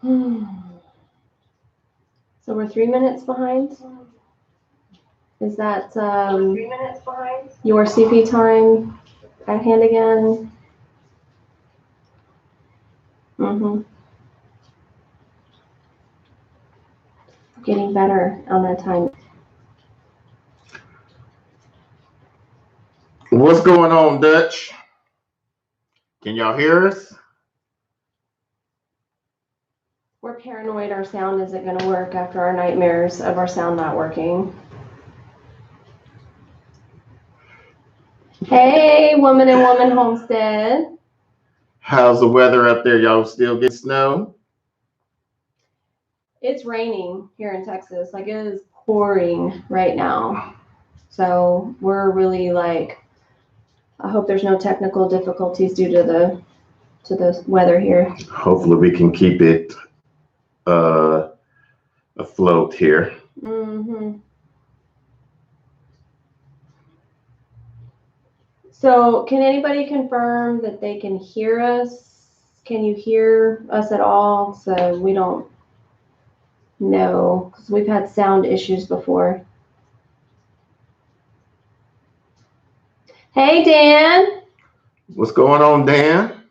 So we're 3 minutes behind. Is that 3 minutes behind? Your CP time at hand again? Getting better on that time. What's going on, Dutch? Can y'all hear us? We're paranoid our sound isn't going to work after our nightmares of our sound not working. Hey, Woman and Woman Homestead. How's the weather up there? Y'all still get snow? It's raining here in Texas. Like, it is pouring right now. So we're really like, I hope there's no technical difficulties due to the weather here. Hopefully we can keep it afloat here. So can anybody confirm that they can hear us? Can you hear us at all? So we don't know, because we've had sound issues before. Hey, Dan. What's going on, Dan?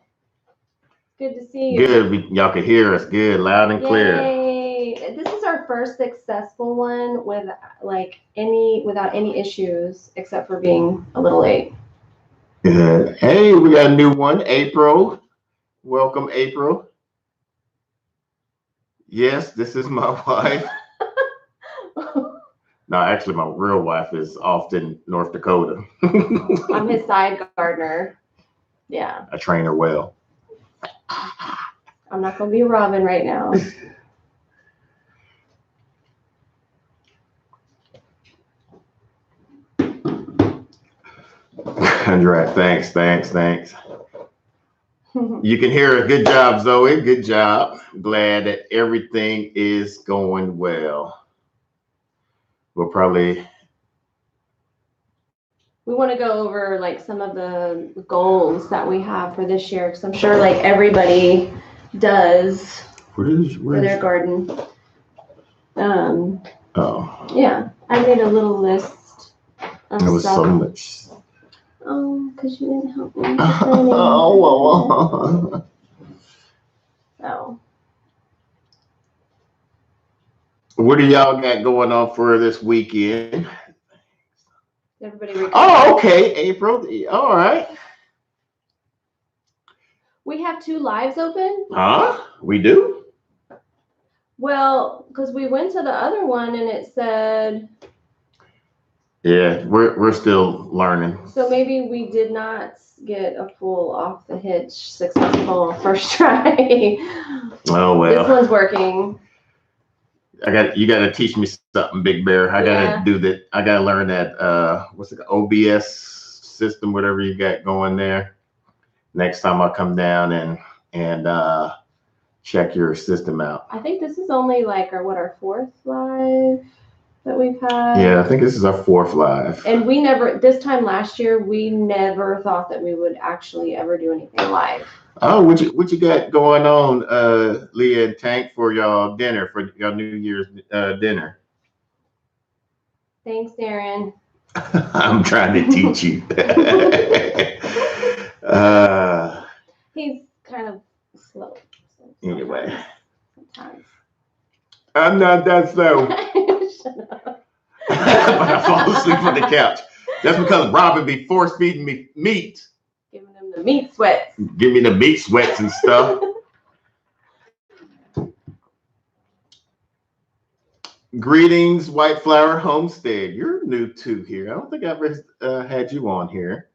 Good to see you. Good. Y'all can hear us good, loud and clear. Yay. This is our first successful one without any issues, except for being a little late. Hey, we got a new one, April. Welcome, April. Yes, this is my wife. No, actually, my real wife is off in North Dakota. I'm his side gardener. Yeah. I train her well. I'm not going to be Robin right now. Right. Thanks. You can hear it. Good job, Zoe. Good job. Glad that everything is going well. We want to go over like some of the goals that we have for this year, because I'm sure like everybody does for their garden. Yeah, I made a little list of there was stuff. so much. Oh, because you didn't help me. So. What do y'all got going on for this weekend? Everybody recovered. Oh, okay, April. All right. We have 2 lives open? Huh? We do? Well, because we went to the other one and it said... Yeah, we're still learning. So maybe we did not get a full off the hitch successful first try. Oh well. This one's working. You gotta teach me something, Big Bear. I gotta do that. I gotta learn that what's it, OBS system, whatever you got going there. Next time I come down and check your system out. I think this is only like our 4th live that we've had. Yeah, I think this is our 4th live. And this time last year, we never thought that we would actually ever do anything live. Oh, what you got going on, Leah and Tank, for y'all dinner, for y'all New Year's dinner? Thanks, Darren. I'm trying to teach you. He's kind of slow. Anyway. Sometimes. I'm not that slow. Shut up. But I fall asleep on the couch. That's because Robin be force feeding me meat. Giving him the meat sweats. Give me the meat sweats and stuff. Greetings, White Flower Homestead. You're new to here. I don't think I've ever had you on here.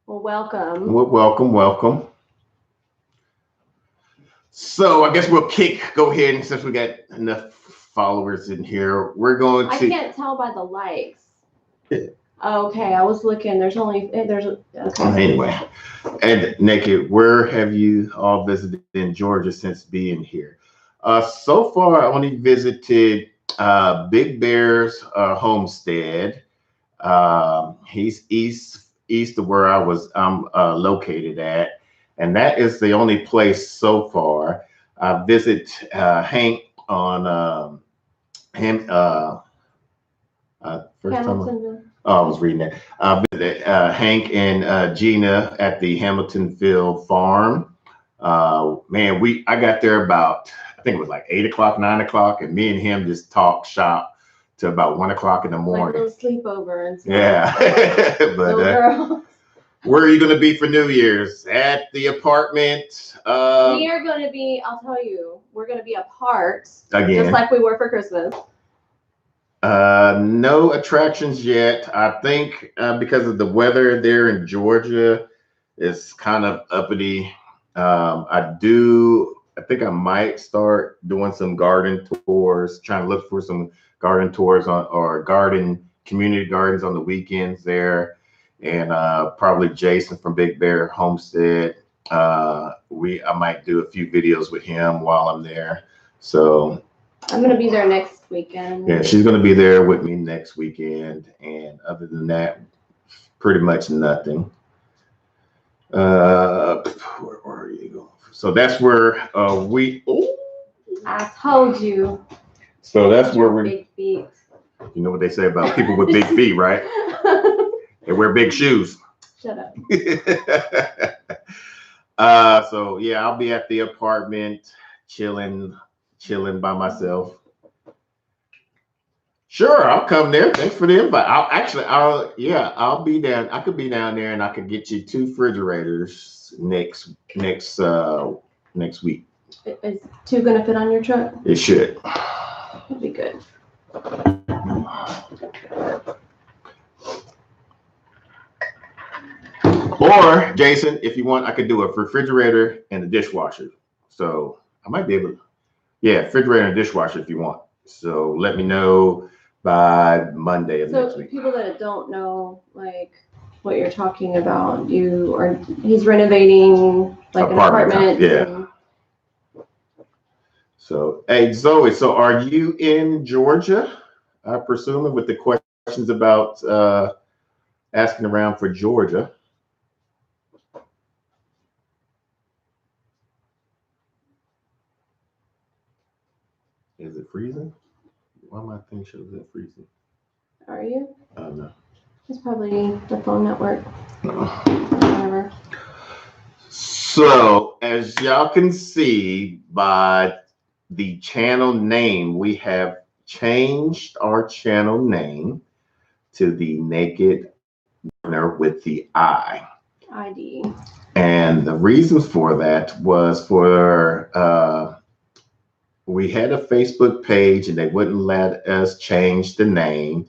Well, welcome. Well, welcome. So I guess we'll go ahead, and since we got enough followers in here, we're going to... I can't tell by the likes. Okay, I was looking. Okay. Anyway, and Nakid, where have you all visited in Georgia since being here? So far, I only visited Big Bear's homestead. He's east of where I'm located at, and that is the only place so far. I visit Hank on him. First time Hamiltonville. I was reading that. I visited Hank and Gina at the Hamiltonville farm. Man, I got there about, I think it was like 8 o'clock, 9 o'clock, and me and him just talked shop to about 1 o'clock in the Like a morning. little sleepover and stuff. Yeah. But Little girl. where are you going to be for New Year's? At the apartment? We are going to be, I'll tell you, we're going to be apart. Again. Just like we were for Christmas. No attractions yet. I think because of the weather there in Georgia, it's kind of uppity. I think I might start doing some garden tours, trying to look for some garden tours or community gardens on the weekends there. And probably Jason from Big Bear Homestead. I might do a few videos with him while I'm there. So I'm going to be there next weekend. yeah, she's going to be there with me next weekend. And other than that, pretty much nothing. Where are you going? So that's where I told you. So that's where we. Big feet. You know what they say about people with big feet, right? They wear big shoes. Shut up. So yeah, I'll be at the apartment, chilling by myself. Sure, I'll come there. Thanks for the invite. I'll be down. I could be down there, and I could get you 2 refrigerators next week. Is 2 going to fit on your truck? It should. That'd be good. Or Jason, if you want, I could do a refrigerator and a dishwasher. So I might be able to. Yeah, refrigerator and dishwasher if you want. So let me know by Monday of next week. People that don't know like what you're talking about, he's renovating like an apartment. Yeah. So hey Zoe, so are you in Georgia? I presume with the questions about asking around for Georgia. Is it freezing? Why my thing shows it freezing? Are you? No. It's probably the phone network. No. Whatever. So as y'all can see by the channel name, we have changed our channel name to the Nakid Runner with the ID. And the reasons for that was we had a Facebook page and they wouldn't let us change the name.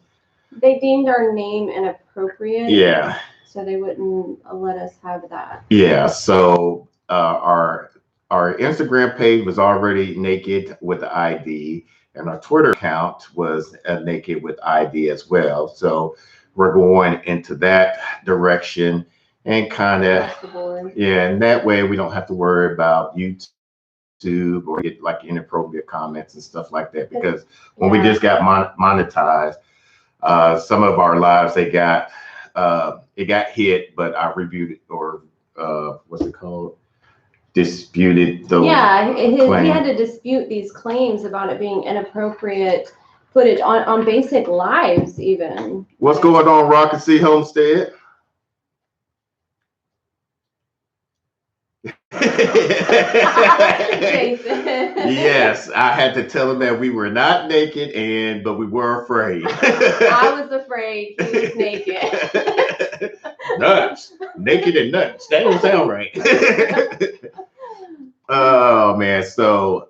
They deemed our name inappropriate. Yeah. So they wouldn't let us have that. Yeah. So our Instagram page was already Nakid with the ID, and our Twitter account was Nakid with ID as well. So we're going into that direction and kind of, yeah, and that way we don't have to worry about YouTube or get like inappropriate comments and stuff like that. Because when we just got monetized, some of our lives, it got hit, but I reviewed it or what's it called? Disputed those. Yeah, he had to dispute these claims about it being inappropriate footage on basic lives even. What's going on, Rocket C Homestead? Yes, I had to tell him that we were not naked, but we were afraid. I was afraid he was naked. Nuts, naked and nuts. That don't sound right. Oh man, so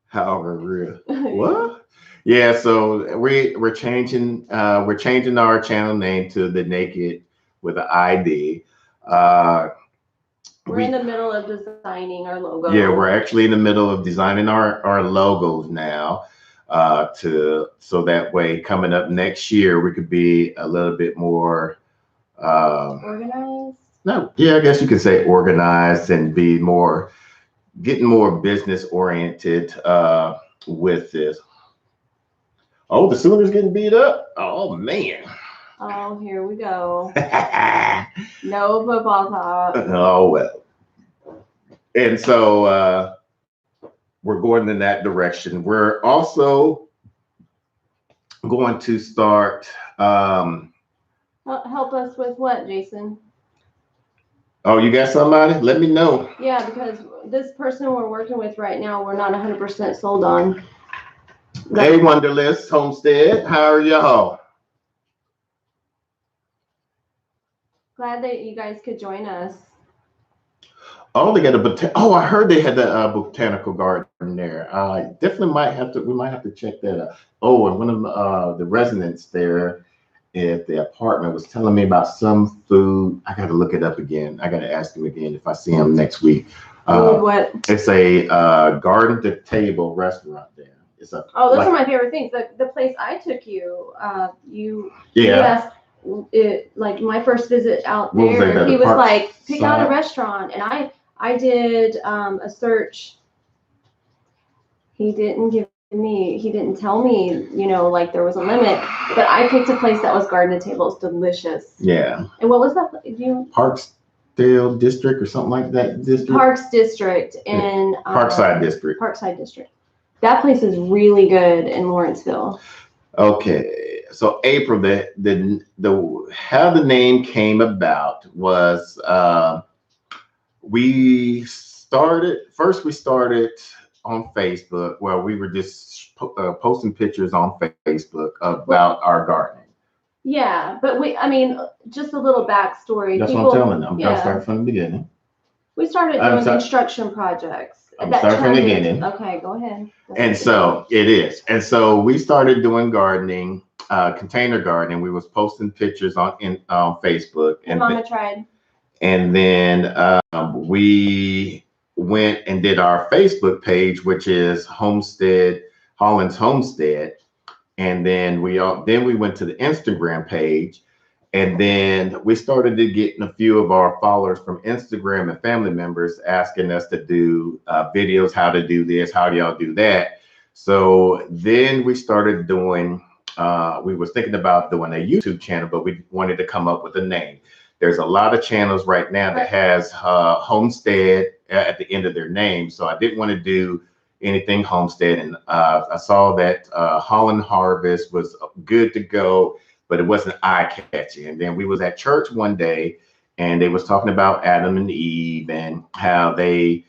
however real. What? Yeah, so we're changing our channel name to the Nakid with the ID. We're in the middle of designing our logo. Yeah, we're actually in the middle of designing our logos now, so that way coming up next year we could be a little bit more organized. No, yeah, I guess you could say organized and getting more business oriented with this. Oh, the Sooners getting beat up. Oh man. Oh, here we go. No football talk. Oh well. And so we're going in that direction. We're also going to start. Help us with what, Jason? Oh, you got somebody? Let me know. Yeah, because this person we're working with right now, we're not 100% sold on. Hey, Wonderlist Homestead, how are y'all? Glad that you guys could join us. Oh, they got I heard they had the botanical garden there. Definitely might have to. We might have to check that out. Oh, and one of the residents there at the apartment was telling me about some food. I got to look it up again. I got to ask him again if I see him next week. What? It's a garden to table restaurant there. It's a. Oh, those are my favorite things. The place I took you, you asked it, like my first visit out there. He was like, pick out a restaurant, and I did a search. He didn't tell me, like there was a limit, but I picked a place that was garden to table. It's delicious. Yeah. And what was that? Parksdale District or something like that. Parks District in Parkside District. Parkside District. That place is really good in Lawrenceville. Okay, so April, the how the name came about was we started on Facebook where we were just posting pictures on Facebook about our gardening. Yeah, but just a little backstory. That's what I'm telling them. I'm gonna start from the beginning. We started doing construction projects. I'm starting from the beginning. Okay, go ahead. And so it is. And so we started doing gardening, container gardening. We was posting pictures on Facebook. And Mama tried. And then we went and did our Facebook page, which is Holland's Homestead. And then we went to the Instagram page. And then we started to get a few of our followers from Instagram and family members asking us to do videos, how to do this, how do y'all do that. So then we started doing, we was thinking about doing a YouTube channel, but we wanted to come up with a name. There's a lot of channels right now that has homestead at the end of their name. So I didn't want to do anything homestead. And I saw that Holland Harvest was good to go, but it wasn't eye-catching. And then we was at church one day, and they was talking about Adam and Eve and how Eve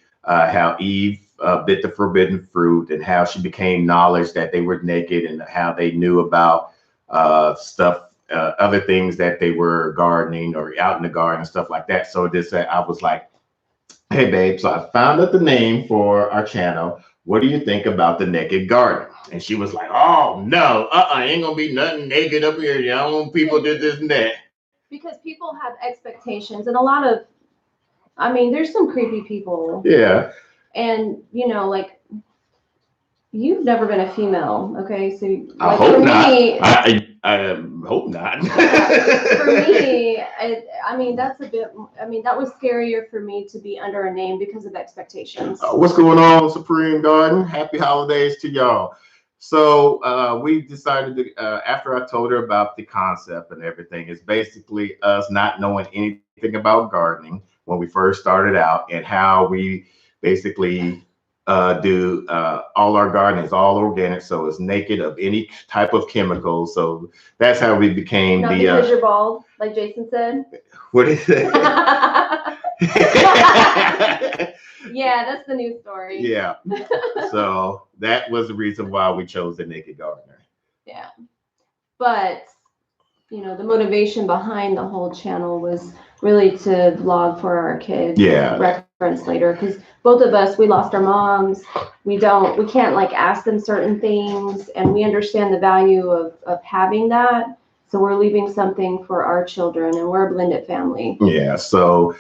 bit the forbidden fruit and how she became knowledge that they were naked and how they knew about stuff, other things that they were gardening or out in the garden and stuff like that. So I was like, hey, babe, so I found out the name for our channel. What do you think about the Naked Garden? And she was like, oh, no, ain't gonna be nothing naked up here. You don't want people to do this and that. Because people have expectations, and a lot of, there's some creepy people. Yeah. And, like, you've never been a female, okay? So, like, I hope not. I hope not. For me, that's a bit, that was scarier for me to be under a name because of expectations. What's going on, Supreme Garden? Happy holidays to y'all. So we decided to, after I told her about the concept and everything, it's basically us not knowing anything about gardening when we first started out and how we basically do all our gardening is all organic, so it's naked of any type of chemicals. So that's how we became not because you're bald, like Jason said. What is that? Yeah, that's the new story. Yeah. So that was the reason why we chose the Naked Gardener. Yeah. But, the motivation behind the whole channel was really to vlog for our kids. Yeah. Reference later, because both of us, we lost our moms. We can't like ask them certain things, and we understand the value of having that. So we're leaving something for our children, and we're a blended family. Yeah. So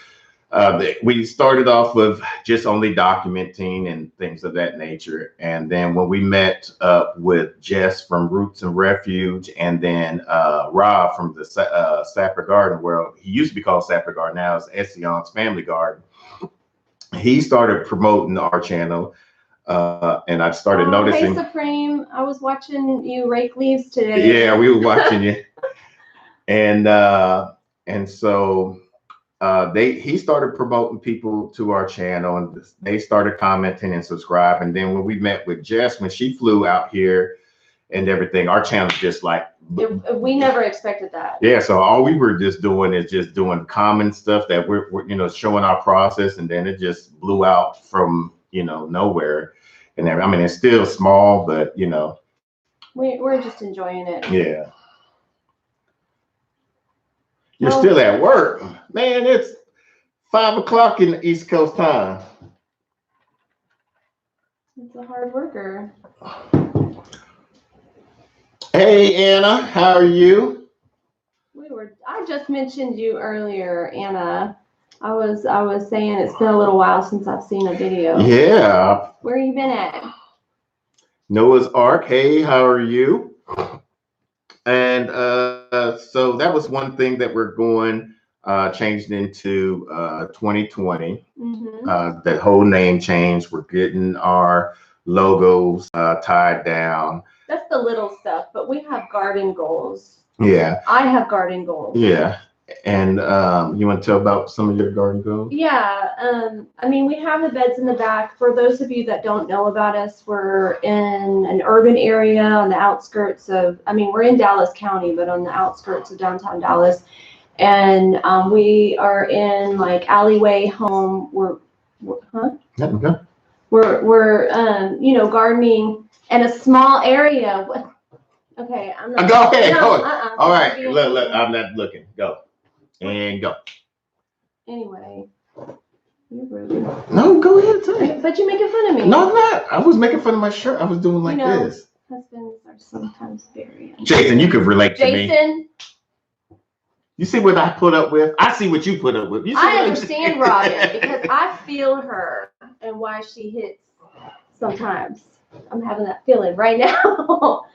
we started off with just only documenting and things of that nature. And then when we met up with Jess from Roots and Refuge, and then Rob from the Sapper Garden, where he used to be called Sapper Garden, now it's Ession's Family Garden. He started promoting our channel. And I started noticing. Hey, Supreme, I was watching you rake leaves today. Yeah, we were watching you. And so he started promoting people to our channel, and they started commenting and subscribing. And then when we met with Jess, when she flew out here and everything, our channel just like we never expected that. Yeah, so all we were just doing is just doing common stuff that we're showing our process, and then it just blew out from nowhere. And I mean, it's still small, but we're just enjoying it. Yeah. You're still at work, man. It's 5 o'clock in the East Coast time. It's a hard worker. Hey Anna, how are you? I just mentioned you earlier, Anna. I was saying it's been a little while since I've seen a video. Yeah. Where you been at? Noah's Ark. Hey, how are you? And so that was one thing that we're going changed into 2020. Mm-hmm. That whole name change. We're getting our logos tied down. That's the little stuff, but we have garden goals. Yeah. I have garden goals. Yeah. And you want to tell about some of your garden goals? Yeah. I mean, we have the beds in the back. For those of you that don't know about us, we're in an urban area on the outskirts we're in Dallas County, but on the outskirts of downtown Dallas. And we are in like alleyway home. We're gardening in a small area. Okay, I'm not. Go ahead. No, All right. Look, I'm not looking. Go. And go. Anyway, you're rude. No, go ahead. Tell me. But you're making fun of me. No, I'm not. I was making fun of my shirt. I was doing like this. Husbands are sometimes very. Jason, you could relate to me. Jason. You see what I put up with? I see what you put up with. I understand Robin because I feel her and why she hits sometimes. I'm having that feeling right now.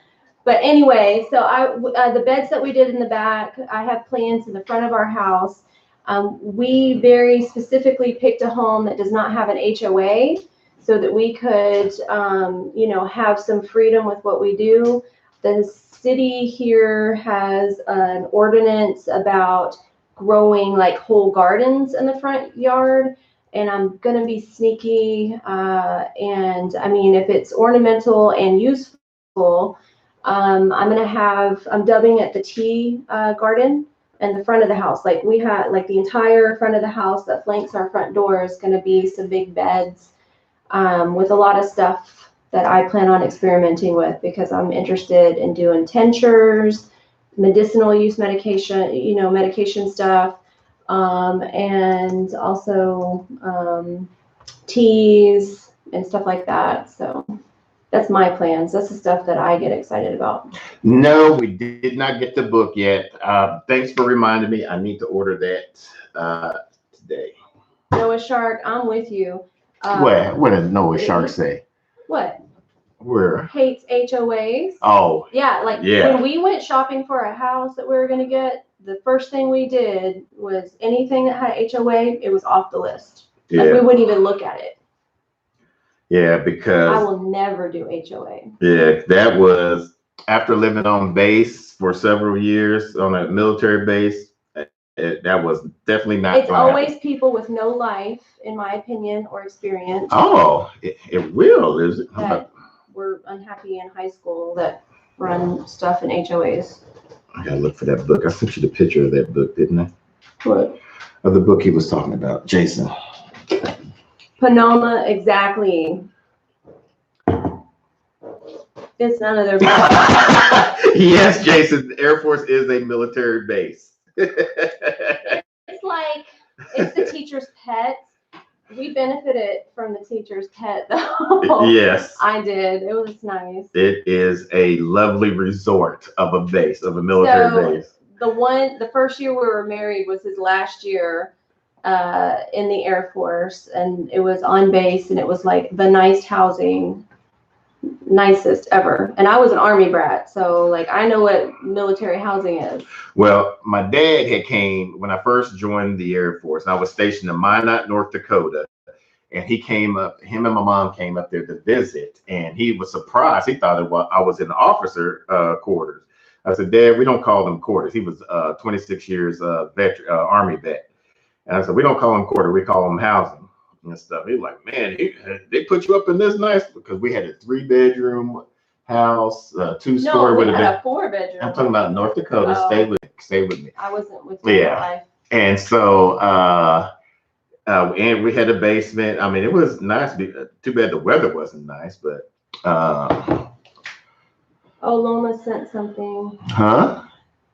But anyway, so the beds that we did in the back, I have plans in the front of our house. We very specifically picked a home that does not have an HOA so that we could, have some freedom with what we do. The city here has an ordinance about growing like whole gardens in the front yard. And I'm going to be sneaky. And I mean, if it's ornamental and useful, I'm dubbing it the tea garden in the front of the house. Like we had, like the entire front of the house that flanks our front door is going to be some big beds with a lot of stuff that I plan on experimenting with because I'm interested in doing tinctures, medicinal use medication, medication stuff, and also teas and stuff like that. So that's my plans. That's the stuff that I get excited about. No, we did not get the book yet. Thanks for reminding me. I need to order that today. Noah Shark, I'm with you. What did Noah Shark say? What? Where? Hates HOAs. Oh. Yeah, when we went shopping for a house that we were going to get, the first thing we did was anything that had HOA, it was off the list. Yeah. Like we wouldn't even look at it. Yeah, because I will never do HOA. Yeah, that was after living on base for several years on a military base. That was definitely not. It's always people with no life, in my opinion, or experience. Oh, it will, is it? That were unhappy in high school that run stuff in HOAs. I gotta look for that book. I sent you the picture of that book, didn't I? What? Of the book he was talking about, Jason. Panama, exactly. It's none of their business. Yes, Jason, the Air Force is a military base. It's the teacher's pet. We benefited from the teacher's pet, though. Yes. I did. It was nice. It is a lovely resort of a base, of a military base. The first year we were married was his last year in the Air Force, and it was on base, and it was like the nicest ever. And I was an Army brat, so like I know what military housing is. Well, my dad had came when I first joined the Air Force, and I was stationed in Minot, North Dakota. And he came up, him and my mom came up there to visit, and he was surprised. He thought I was in the officer quarters. I said, Dad, we don't call them quarters. He was 26 years veteran, Army vet. And I said, we don't call them quarter, we call them housing and stuff. He was like, man, they put you up in this nice, because we had a 3-bedroom house, 2-story No, with we a had bed. a 4-bedroom. I'm talking about North Dakota. Oh. Stay with me. I wasn't with you in Yeah. that life. And so, and we had a basement. I mean, it was nice. Too bad the weather wasn't nice, but. Oh, Loma sent something Huh?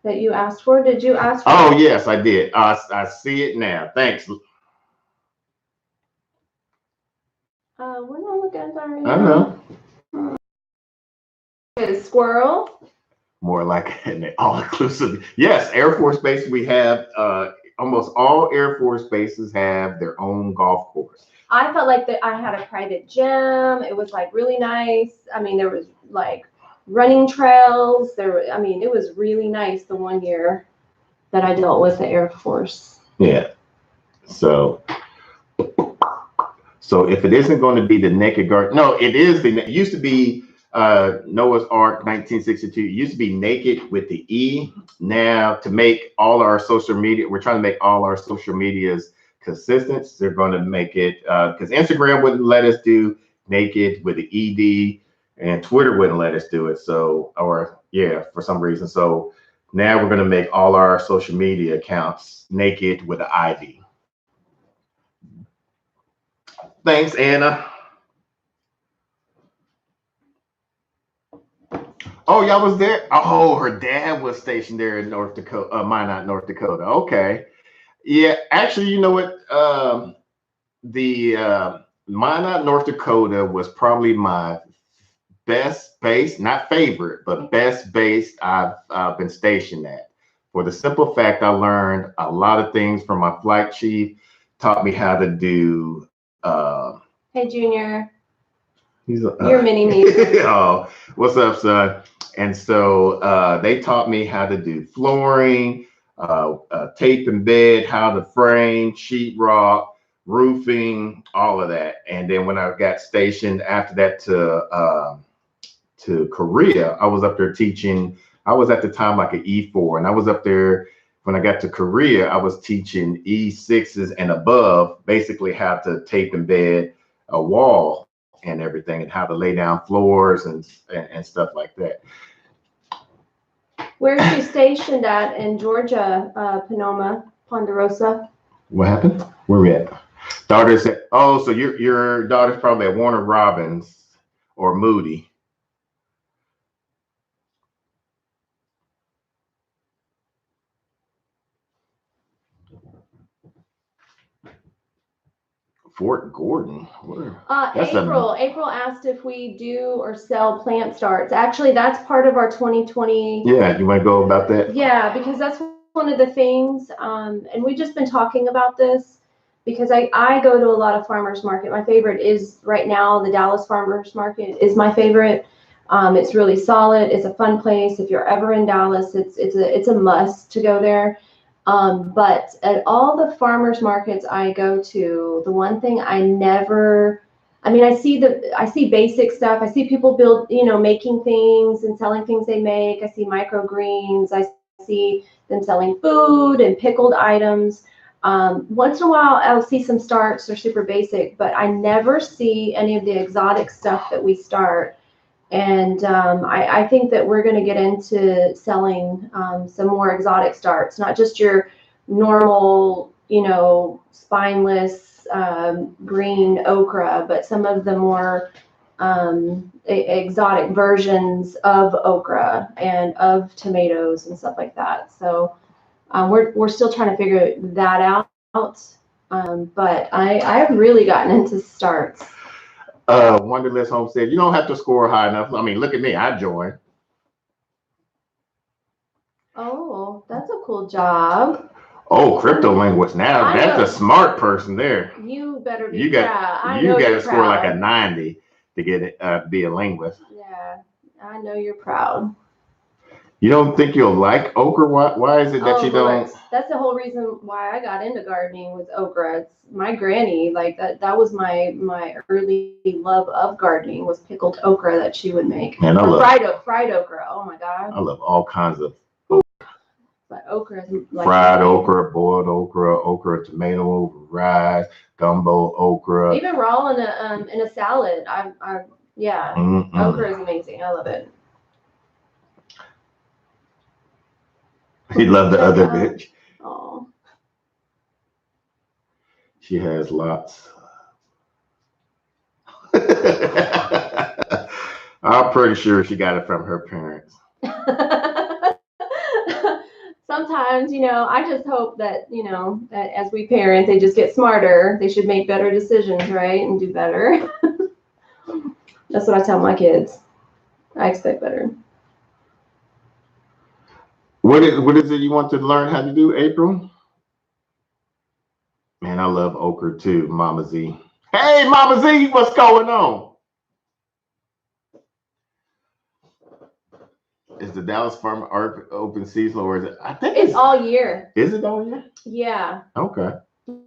that you asked for. Did you ask for? Oh, yes, I did. I see it now. Thanks. We're not looking at that right I now. know. Squirrel. More like an all-inclusive. Yes, Air Force Base. We have almost all Air Force bases have their own golf course. I felt like that I had a private gym. It was like really nice. I mean, there was like running trails. I mean, it was really nice the one year that I dealt with the Air Force. Yeah. So if it isn't going to be the Naked Garden, no, it is it used to be Noah's Ark 1962. It used to be Naked with the E. Now, to make all our social media, we're trying to make all our social medias consistent. They're going to make it because Instagram wouldn't let us do Naked with the ED, and Twitter wouldn't let us do it. So, or yeah, for some reason. So now we're going to make all our social media accounts Naked with an ID. Thanks, Anna. Oh, y'all was there? Oh, her dad was stationed there in North Dakota, Minot, North Dakota. Okay. Yeah, actually, you know what? The Minot, North Dakota was probably my best base, not favorite, but best base I've been stationed at. For the simple fact, I learned a lot of things from my flight chief, taught me how to do. Hey, Junior. You're mini me. Oh, what's up, son? And so they taught me how to do flooring, tape and bed, how to frame, sheetrock, roofing, all of that. And then when I got stationed after that to Korea, I was up there teaching. I was at the time like an E4, and I was up there when I got to Korea. I was teaching E6s and above, basically how to tape and bed a wall and everything, and how to lay down floors and stuff like that. Where's she stationed at in Georgia, Panoma, Ponderosa? What happened? Where we at? Daughter said, oh, so your daughter's probably at Warner Robins or Moody. Fort Gordon. April asked if we do or sell plant starts. Actually, that's part of our 2020. Yeah, you want to go about that? Yeah, because that's one of the things, and we've just been talking about this because I go to a lot of farmers market. My favorite is right now the Dallas Farmers Market is my favorite. It's really solid. It's a fun place. If you're ever in Dallas, it's a must to go there. But at all the farmers markets I go to, the one thing I see basic stuff. I see people build, making things and selling things they make. I see microgreens. I see them selling food and pickled items. Once in a while, I'll see some starts. They're super basic, but I never see any of the exotic stuff that we start. And I think that we're going to get into selling some more exotic starts, not just your normal, spineless green okra, but some of the more exotic versions of okra and of tomatoes and stuff like that. So we're still trying to figure that out. But I've really gotten into starts. Wonderless Home said, you don't have to score high enough. I mean, look at me, I joined. Oh, that's a cool job. Oh, crypto linguist. Now that's a smart person there. You better be proud. You got to score like a 90 to get it, be a linguist. Yeah, I know you're proud. You don't think you'll like okra? Why is it that you don't? That's the whole reason why I got into gardening was okra. It's my granny, like that was my early love of gardening was pickled okra that she would make. And fried okra. Oh my God. I love all kinds of okra. But okra is like Fried mine. okra, boiled okra, okra, tomato, rice, gumbo, okra. Even raw in a salad. Yeah. Mm-mm. Okra is amazing. I love it. He loved the Check other out. bitch. Oh. She has lots. I'm pretty sure she got it from her parents. Sometimes, I just hope that, that as we parent, they just get smarter. They should make better decisions, right? And do better. That's what I tell my kids. I expect better. What is it you want to learn how to do, April? Man, I love okra too, Mama Z. Hey, Mama Z, what's going on? Is the Dallas Farm open season, or is it? I think It's all year. Is it all year? Yeah. Okay.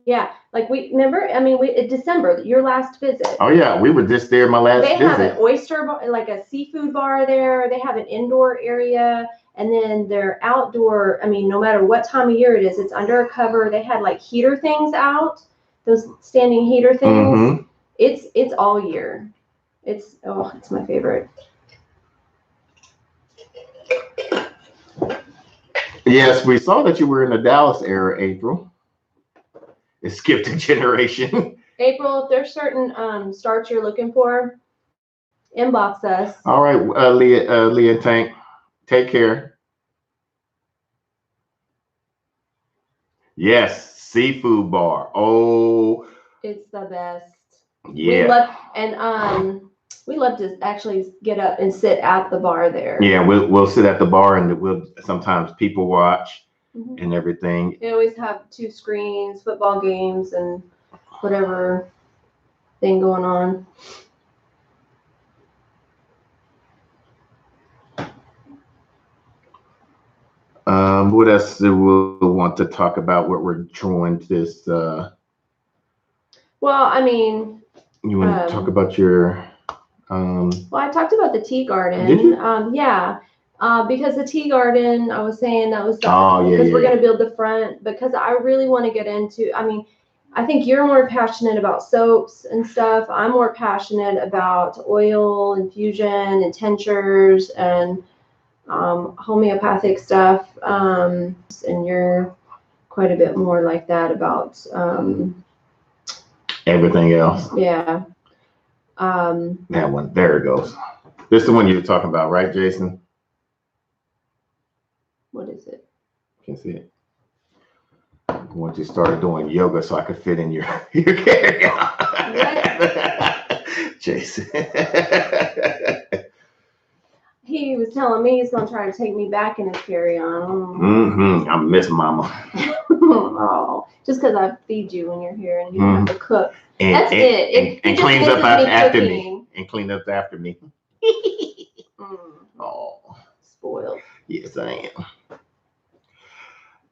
Yeah. Like it's December, your last visit. Oh yeah, we were just there my last visit. They have an oyster bar, like a seafood bar there. They have an indoor area, and then their outdoor. No matter what time of year it is, it's under a cover. They had like heater things out, those standing heater things. Mm-hmm. It's all year. It's my favorite. Yes, we saw that you were in the Dallas area, April. It skipped a generation. April, if there's certain starts you're looking for, inbox us. All right, Leah and Tank, take care. Yes, seafood bar. Oh, it's the best. Yeah. We love to actually get up and sit at the bar there. Yeah, we'll sit at the bar and we'll sometimes people watch and everything. They always have 2 screens, football games, and whatever thing going on. What else do we want to talk about? What we're drawing this? Well, you want to talk about your? Well, I talked about the tea garden. Did you? Yeah. Because the tea garden, I was saying that was because we're going to build the front, because I really want to get into. I think you're more passionate about soaps and stuff. I'm more passionate about oil infusion and tinctures and homeopathic stuff. And you're quite a bit more like that about everything else. Yeah. That one. There it goes. This is the one you were talking about, right, Jason? What is it? Can see it. Once you started doing yoga, so I could fit in your carry on. Jason. He was telling me he's gonna try to take me back in his carry-on. Mm-hmm. I miss Mama. Oh, just because I feed you when you're here and you don't have to cook. That's it. And cleans up after me. And clean up after me. Oh, spoiled. Yes, I am.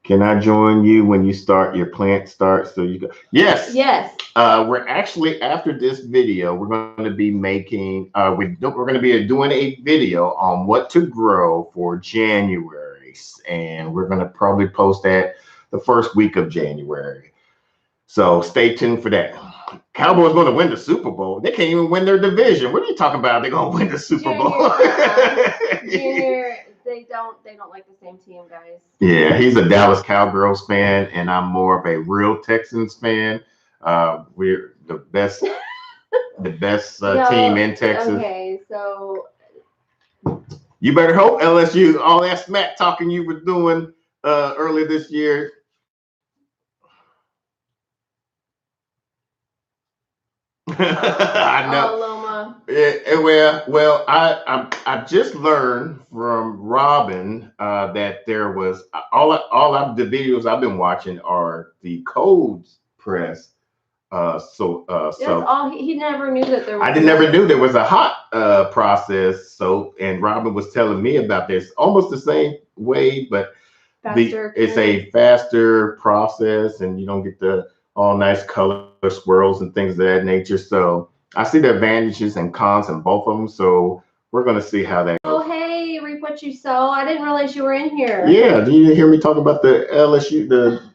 Can I join you when you start your plant starts? So you go. Yes. Yes. We're actually, after this video, we're going to be making. We're going to be doing a video on what to grow for January, and we're going to probably post that the first week of January. So stay tuned for that. Cowboys going to win the Super Bowl. They can't even win their division. What are you talking about? They're going to win the Super Bowl. Junior, they don't like the same team, guys. Yeah, he's a Dallas Cowgirls fan, and I'm more of a real Texans fan. We're the best team in Texas. Okay, so you better hope LSU, all that smack talking you were doing earlier this year. I know. Loma. Well, I just learned from Robin that there was all of the videos I've been watching are the codes press. So all he never knew that there was. I never knew there was a hot process soap, and Robin was telling me about this almost the same way, but it's a faster process, and you don't get the all nice color swirls and things of that nature. So I see the advantages and cons in both of them. So we're going to see how that goes. Oh, hey, reap what what you sell. I didn't realize you were in here. Yeah, did you hear me talking about the LSU?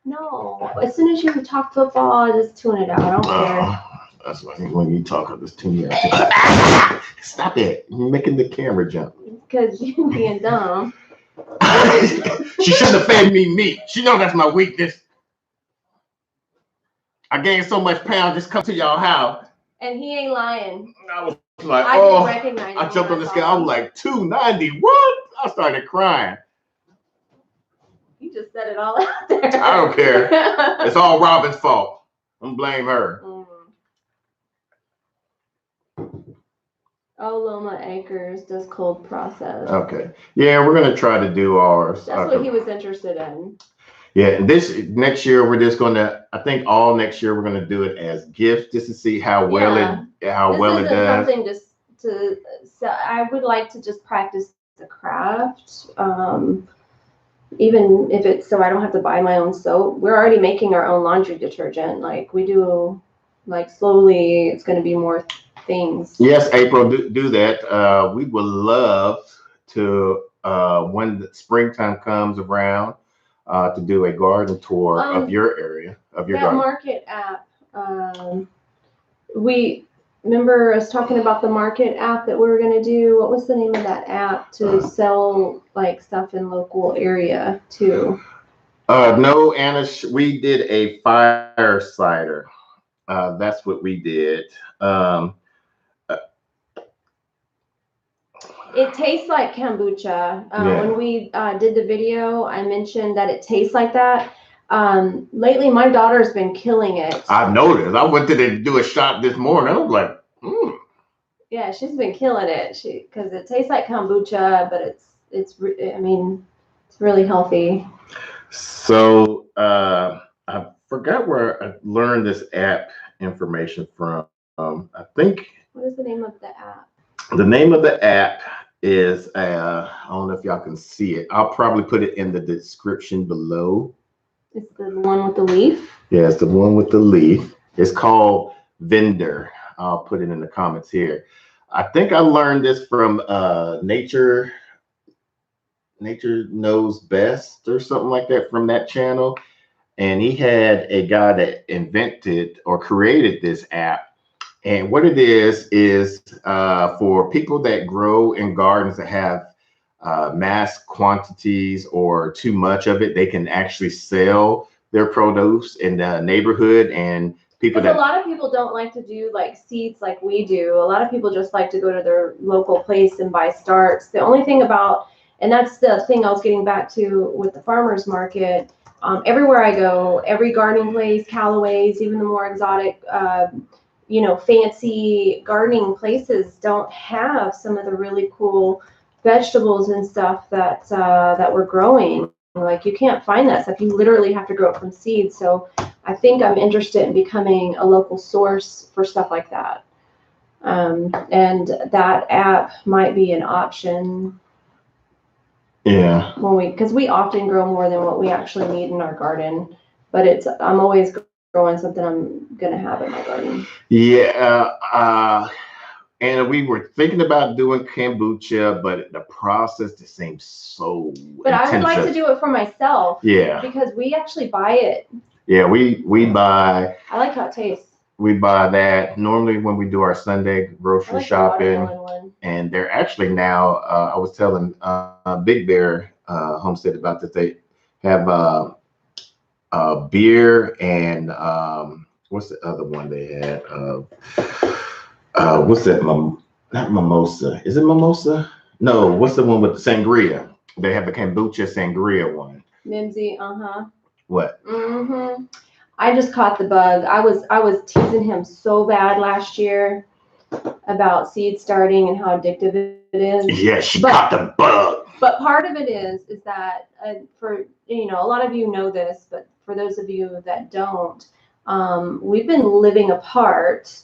No. As soon as you talk football, I just tune it out. I don't care. That's why when you talk, I just tune you out. Stop it! You're making the camera jump. Because you being dumb. She shouldn't have fed me meat. She knows that's my weakness. I gained so much pounds just come to y'all house. And he ain't lying. I was like, I didn't recognize him. I jumped on the scale. I was like 290. What? I started crying. You just said it all out there. I don't care. It's all Robin's fault. Don't blame her. Oh, Loma Acres does cold process. Okay. Yeah, we're gonna try to do ours. That's what he was interested in. Yeah, this next year we're just gonna. I think all next year we're gonna do it as gifts just to see how well it does. Something just to. So I would like to just practice the craft. Even if it's so I don't have to buy my own soap. We're already making our own laundry detergent. Like we do, like slowly it's going to be more things. Yes, April, do that. We would love to, when the springtime comes around, to do a garden tour of your area, of your garden. Market app. We remember us talking about the market app that we were going to do. What was the name of that app to sell like stuff in local area too? No, Anna, we did a fire cider. That's what we did. It tastes like kombucha. When we did the video, I mentioned that it tastes like that. Lately, my daughter's been killing it. I've noticed. I went to do a shot this morning. I was like, Yeah, she's been killing it. Because it tastes like kombucha, but it's really healthy. So I forgot where I learned this app information from. I think. What is the name of the app? The name of the app is I don't know if y'all can see it. I'll probably put it in the description below. It's the one with the leaf? Yeah, it's the one with the leaf. It's called Vendor. I'll put it in the comments here. I think I learned this from Nature Knows Best or something like that from that channel. And he had a guy that invented or created this app. And what it is for people that grow in gardens that have mass quantities or too much of it, they can actually sell their produce in the neighborhood. And people a lot of people don't like to do like seeds like we do. A lot of people just like to go to their local place and buy starts. The only thing about, and that's the thing I was getting back to with the farmers market, everywhere I go, every gardening place, Callaway's, even the more exotic fancy gardening places don't have some of the really cool vegetables and stuff that we're growing. Like you can't find that stuff. You literally have to grow it from seeds. So I think I'm interested in becoming a local source for stuff like that. And that app might be an option. Yeah. Because we often grow more than what we actually need in our garden. But I'm always growing something I'm gonna have in my garden. Yeah, and we were thinking about doing kombucha, but the process just seems so But intensive. I would like to do it for myself. Yeah. Because we actually buy it. Yeah, we buy. I like how it tastes. We buy that normally when we do our Sunday grocery shopping, and they're actually now. I was telling Big Bear Homestead about this. They have beer and what's the other one they had? What's that? Not mimosa. Is it mimosa? No. What's the one with the sangria? They have the kombucha sangria one. Mimsy. What? I just caught the bug. I was teasing him so bad last year about seed starting and how addictive it is. Yeah, she caught the bug. But part of it is that for a lot of you know this, but for those of you that don't, we've been living apart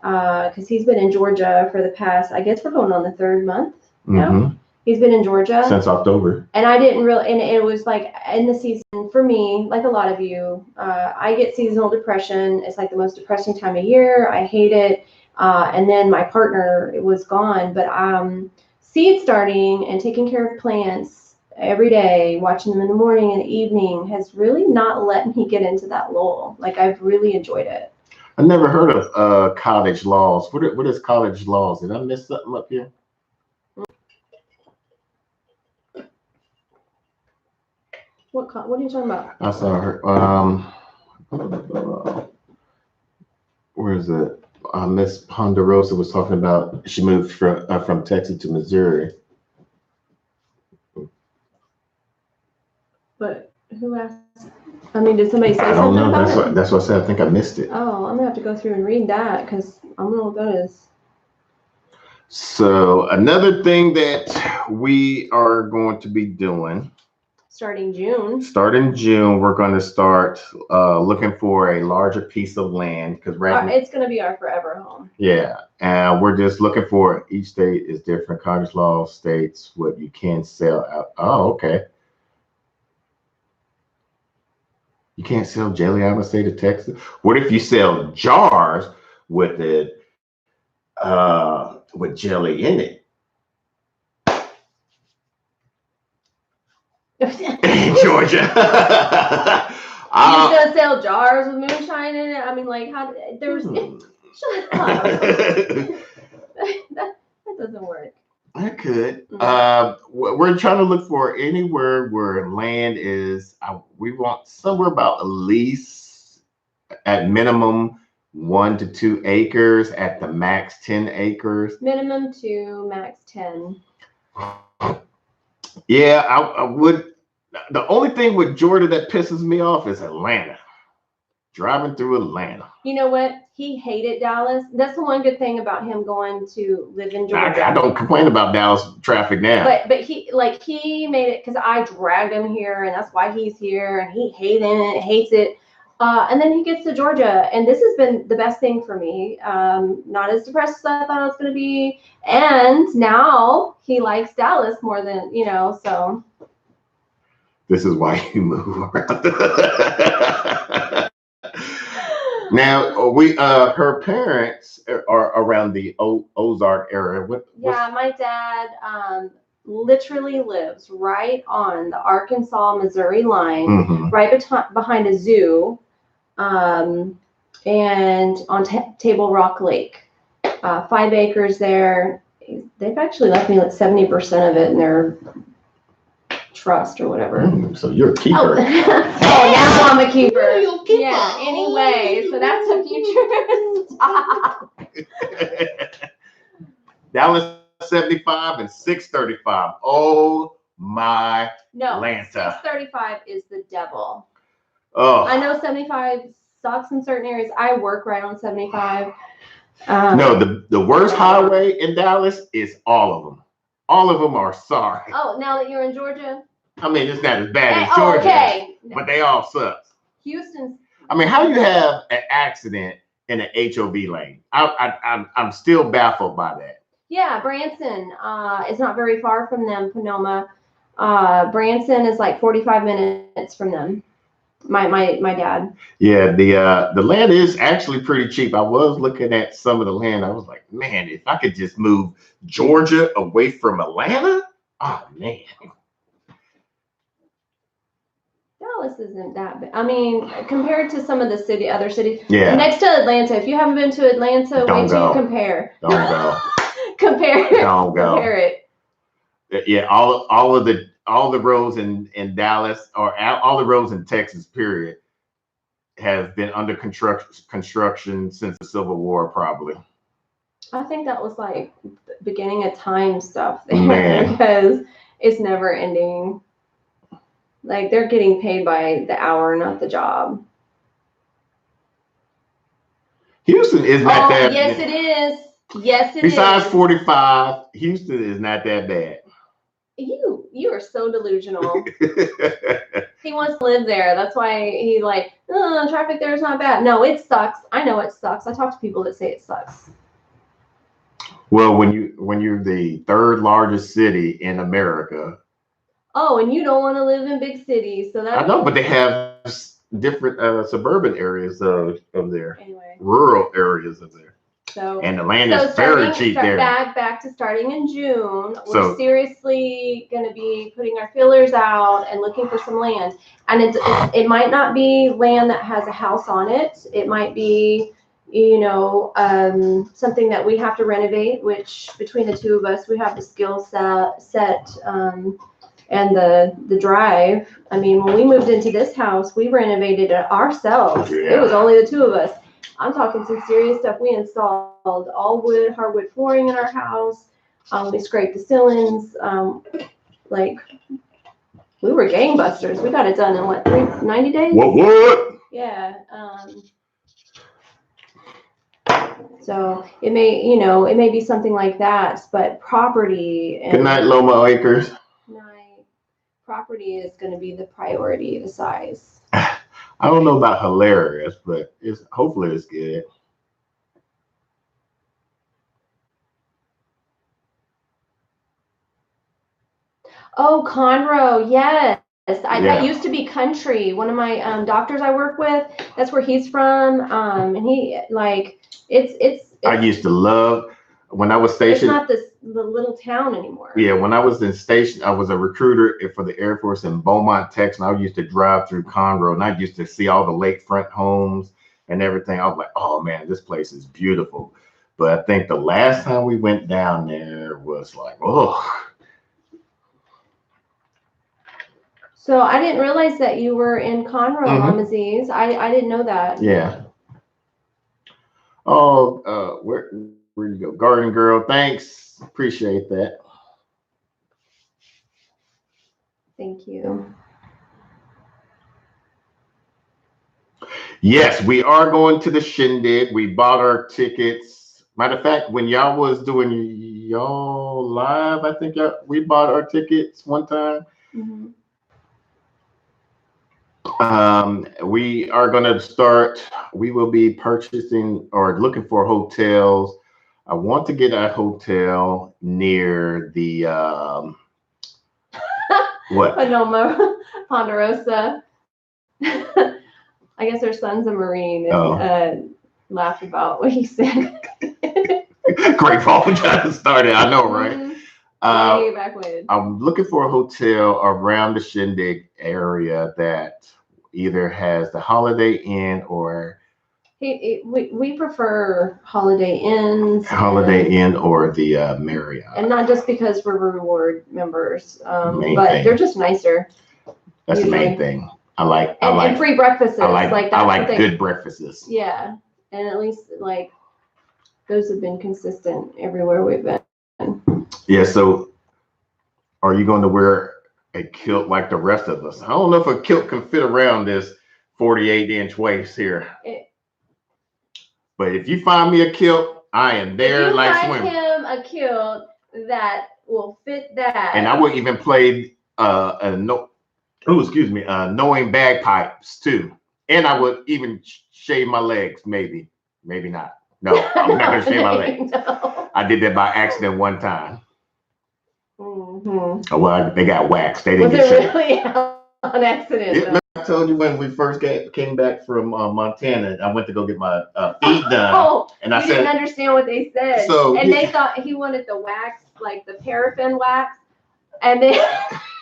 because he's been in Georgia for the past, I guess we're going on the 3rd month now. He's been in Georgia since October. And I didn't really, and it was like in the season for me, like a lot of you, I get seasonal depression. It's like the most depressing time of year. I hate it. And then my partner was gone, but seed starting and taking care of plants every day, watching them in the morning and the evening has really not let me get into that lull. Like I've really enjoyed it. I never heard of cottage laws. What is cottage laws? Did I miss something up here? What are you talking about? I saw her. Where is it? Miss Ponderosa was talking about she moved from Texas to Missouri. But who asked? I mean, did somebody say I don't something know. about it? That's what I said. I think I missed it. Oh, I'm gonna have to go through and read that because I'm gonna look at this. So another thing that we are going to be doing Starting June. We're going to start looking for a larger piece of land because It's gonna be our forever home. yeah, and we're just looking for each state is different. Cottage law states what you can sell out. Oh, okay. You can't sell jelly out of the state of Texas. What if you sell jars with it with jelly in it? Georgia. You're just gonna sell jars with moonshine in it? I mean, like, how? There's. Shut up. that doesn't work. I could. We're trying to look for anywhere where land is. We want somewhere about at least, at minimum, 1 to 2 acres. At the max, 10 acres. Minimum 2, max 10. Yeah, I would. The only thing with Georgia that pisses me off is Atlanta. Driving through Atlanta. You know what? He hated Dallas. That's the one good thing about him going to live in Georgia. I don't complain about Dallas traffic now. But he made it because I dragged him here, and that's why he's here, and he hates it. And then he gets to Georgia, and this has been the best thing for me. Not as depressed as I thought I was going to be, and now he likes Dallas more than so. This is why you move around. Now her parents are around the Ozark area. My dad literally lives right on the Arkansas-Missouri line, right behind a zoo, and on Table Rock Lake. 5 acres there. They've actually left me like 70% of it in their trust or whatever. So you're a keeper. Now I'm a keeper. Yeah. Anyway, so that's a future stop. Dallas 75 and 635. Oh my. No, Atlanta. 635 is the devil. Oh. I know 75 sucks in certain areas. I work right on 75. No, the worst highway in Dallas is all of them. All of them are sorry. Oh, now that you're in Georgia? I mean, it's not as bad as Georgia, okay. But they all suck. Houston's. I mean, how do you have an accident in an HOV lane? I'm still baffled by that. Yeah, Branson is not very far from them. Sonoma. Branson is like 45 minutes from them. My dad. Yeah, the land is actually pretty cheap. I was looking at some of the land. I was like, man, if I could just move Georgia away from Atlanta, oh man. Dallas isn't that bad. I mean, compared to some of the other cities. Yeah. Next to Atlanta, if you haven't been to Atlanta, wait till you compare. Don't go. Compare. Don't go. Compare it. Yeah, all the roads in Dallas or all the roads in Texas, period, have been under construction since the Civil War, probably. I think that was like beginning of time stuff there. Man. Because it's never ending. Like they're getting paid by the hour, not the job. Houston is not that. Yes, it is. Yes, it Besides is. 45, Houston is not that bad. You are so delusional. He wants to live there. That's why he traffic there is not bad. No, it sucks. I know it sucks. I talk to people that say it sucks. Well, when you're the 3rd largest city in America. Oh, and you don't want to live in big cities, so that's. I know, but they have different suburban areas of there. Anyway. Rural areas of there. So And the land is very cheap there. Back to starting in June. We're So- seriously going to be putting our feelers out and looking for some land. And it might not be land that has a house on it. It might be, you know, something that we have to renovate, which between the two of us, we have the skill set and the drive. I mean, when we moved into this house, we renovated it ourselves. Yeah. It was only the two of us. I'm talking some serious stuff. We installed all wood, hardwood flooring in our house. We scraped the ceilings. Like, we were gangbusters. We got it done in what, 90 days? What? Yeah. So it may be something like that, but property and Good night, Loma Acres. Property is going to be the priority, the size. I don't know about hilarious, but hopefully it's good. Oh, Conroe, yes. Yeah. That used to be country. One of my doctors I work with, that's where he's from. And he it's I used to love when I was it's stationed. not the little town anymore. Yeah, when I was in station, I was a recruiter for the Air Force in Beaumont, Texas. And I used to drive through Conroe, and I used to see all the lakefront homes and everything. I was like, oh man, this place is beautiful. But I think the last time we went down there was like, oh. So I didn't realize that you were in Conroe, Mhm. Mamaziz. I didn't know that. Yeah. Oh, where you go, Garden Girl? Thanks, appreciate that. Thank you. Yes, we are going to the shindig. We bought our tickets. Matter of fact, when y'all was doing y'all live, I think we bought our tickets one time. Mm-hmm. We are going to start. We will be purchasing or looking for hotels. I want to get a hotel near the what? Panoma, Ponderosa. I guess her son's a Marine and laughed about what he said. Great phone trying to start it. I know, right? Mm-hmm. I'm looking for a hotel around the Shindig area that either has the Holiday Inn or we prefer Holiday Inns. Holiday Inn or the Marriott. And not just because we're reward members, but thing. they're just nicer. That's usually. the main thing. I like free breakfasts. I like good breakfasts. Yeah, and at least like those have been consistent everywhere we've been. Yeah. So, are you going to wear a kilt like the rest of us? I don't know if a kilt can fit around this 48-inch waist here. But if you find me a kilt, I am there like swimming. If you find him a kilt that will fit that, and I would even play knowing bagpipes too. And I would even shave my legs, maybe not. No, I'm not gonna shave my legs. No. I did that by accident one time. Mm-hmm. Well, they got waxed. They didn't get shaved. Really on accident? Yeah, I told you when we first came back from Montana, I went to go get my feet done. And I didn't understand what they said. So they thought he wanted the wax, like the paraffin wax. And then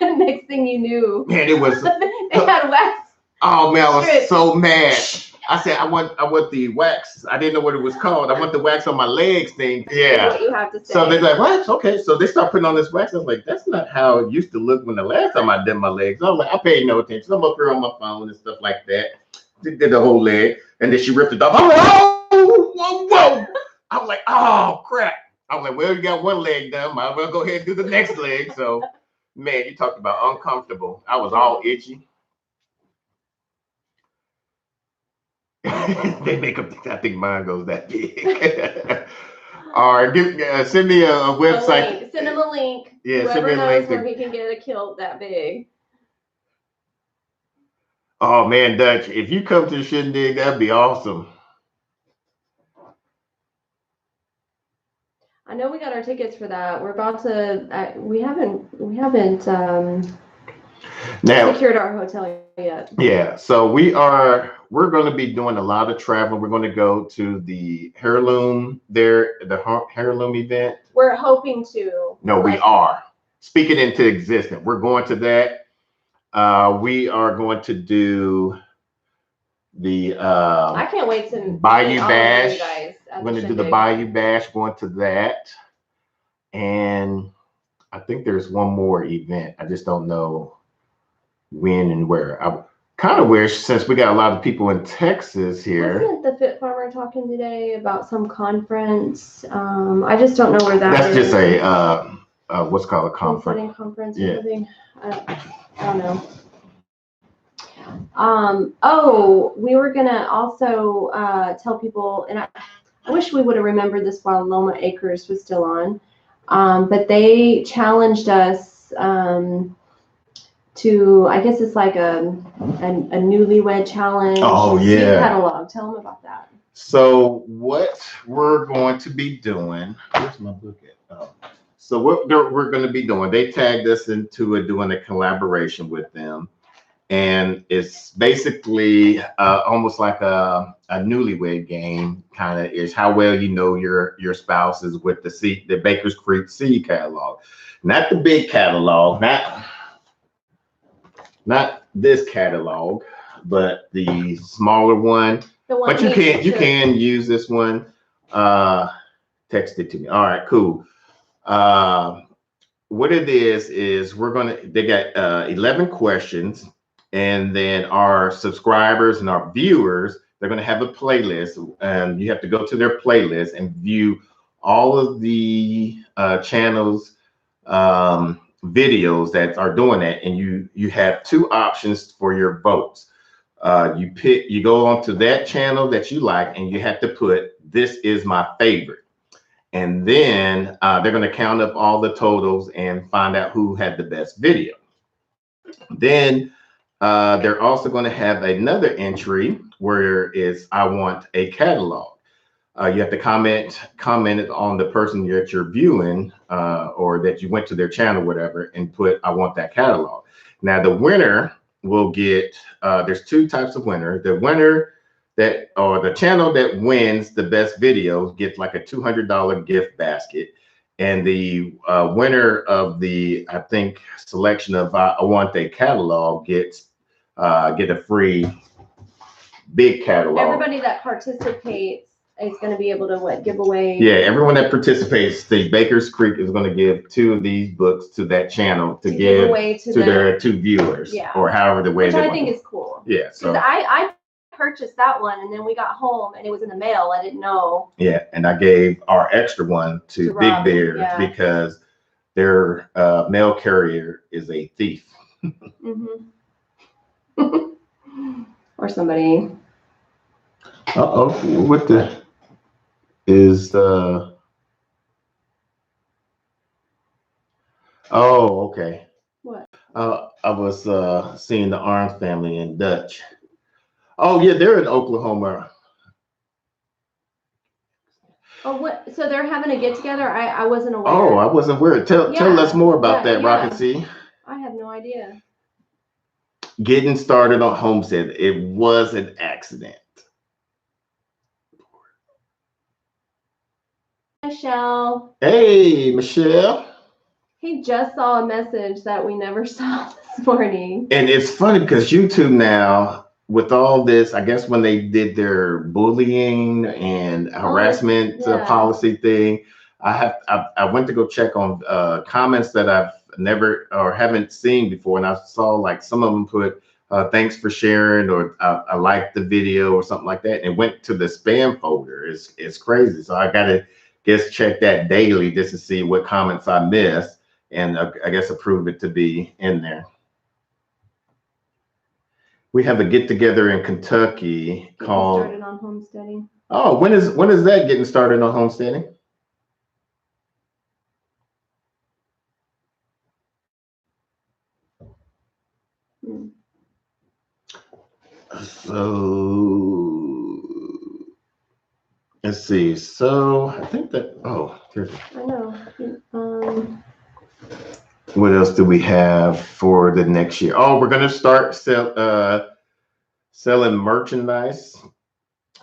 next thing you knew, man, it was they had wax. Oh man, I was so mad. I said, I want the wax. I didn't know what it was called. I want the wax on my legs thing. Yeah. What you have to say. So they're like, what? Okay. So they start putting on this wax. I was like, that's not how it used to look when the last time I did my legs. I was like, I paid no attention. I'm up here on my phone and stuff like that. Did the whole leg. And then she ripped it off. I'm like, oh, whoa. I was like, oh crap. I was like, well, you got one leg done. Might as well go ahead and do the next leg. So man, you talked about uncomfortable. I was all itchy. They make them think I think mine goes that big. All right, send me a website. Send him a link. Yeah, whoever send me a knows link. Where he can get a kilt that big. Oh man, Dutch, if you come to the Shindig, that'd be awesome. I know we got our tickets for that. We're about to. We haven't Now, secured our hotel yet. yeah, so we're going to be doing a lot of traveling. We're going to go to the heirloom there, the heirloom event. We're hoping to. No, we are speaking into existence. We're going to that. We are going to do the I can't wait to Bayou meet all of Bash. you guys at We're going to do the shindig. Bayou Bash. Going to that, and I think there's one more event. I just don't know when and where. I kind of wish, since we got a lot of people in Texas here. Wasn't the Fit Farmer talking today about some conference? I just don't know where that That's is. just a what's called a conference. Setting conference or Yeah. something. I don't know. Oh, we were gonna also tell people, and I wish we would have remembered this while Loma Acres was still on, but they challenged us to, I guess it's like a newlywed challenge. Oh, Seed yeah. catalog. Tell them about that. So what we're going to be doing, where's my book at? Oh. So what we're going to be doing, they tagged us into doing a collaboration with them. And it's basically almost like a newlywed game, kind of is how well you know your spouse is with the Baker's Creek seed catalog. Not the big catalog, not this catalog, but the smaller one. The one But you can use this one. Text it to me. All right, cool. What it is they got 11 questions, and then our subscribers and our viewers, they're gonna have a playlist, and you have to go to their playlist and view all of the channels videos that are doing that, and you have two options for your votes. You go onto that channel that you like, and you have to put "this is my favorite," and then they're going to count up all the totals and find out who had the best video. Then they're also going to have another entry where it's "I want a catalog." You have to comment it on the person that you're viewing or that you went to their channel, whatever, and put "I want that catalog." Now the winner will get, there's two types of winner. The winner or the channel that wins the best video gets like a $200 gift basket. And the winner of the, I think, selection of "I want a catalog" get a free big catalog. Everybody that participates is going to be able to give away. Yeah, everyone that participates, the Baker's Creek is going to give 2 of these books to that channel to give away to their 2 viewers, yeah, or however the way which they I think is cool. Yeah, so I purchased that one, and then we got home and it was in the mail. I didn't know. Yeah, and I gave our extra one to Big Bear because their mail carrier is a thief. Mm-hmm. Or somebody. What the is the? Oh, okay. What? I was seeing the Arms family in Dutch. Oh yeah, they're in Oklahoma. Oh, what? So they're having a get together? I wasn't aware. Oh, I wasn't aware. Tell us more about that, Rocket C. I have no idea. Getting started on Homestead. It was an accident. Michelle. Hey, Michelle. He just saw a message that we never saw this morning. And it's funny because YouTube now, with all this, I guess when they did their bullying and harassment policy thing, I went to go check on comments that I've never or haven't seen before, and I saw like some of them put "thanks for sharing" or "I liked the video" or something like that, and it went to the spam folder. It's crazy. So I gotta check that daily just to see what comments I missed, and I guess approve it to be in there. We have a get together in Kentucky called. Started on homesteading. Oh, when is that getting started on homesteading? So let's see. So I think that. Oh, here's. I know. What else do we have for the next year? Oh, we're gonna start selling merchandise.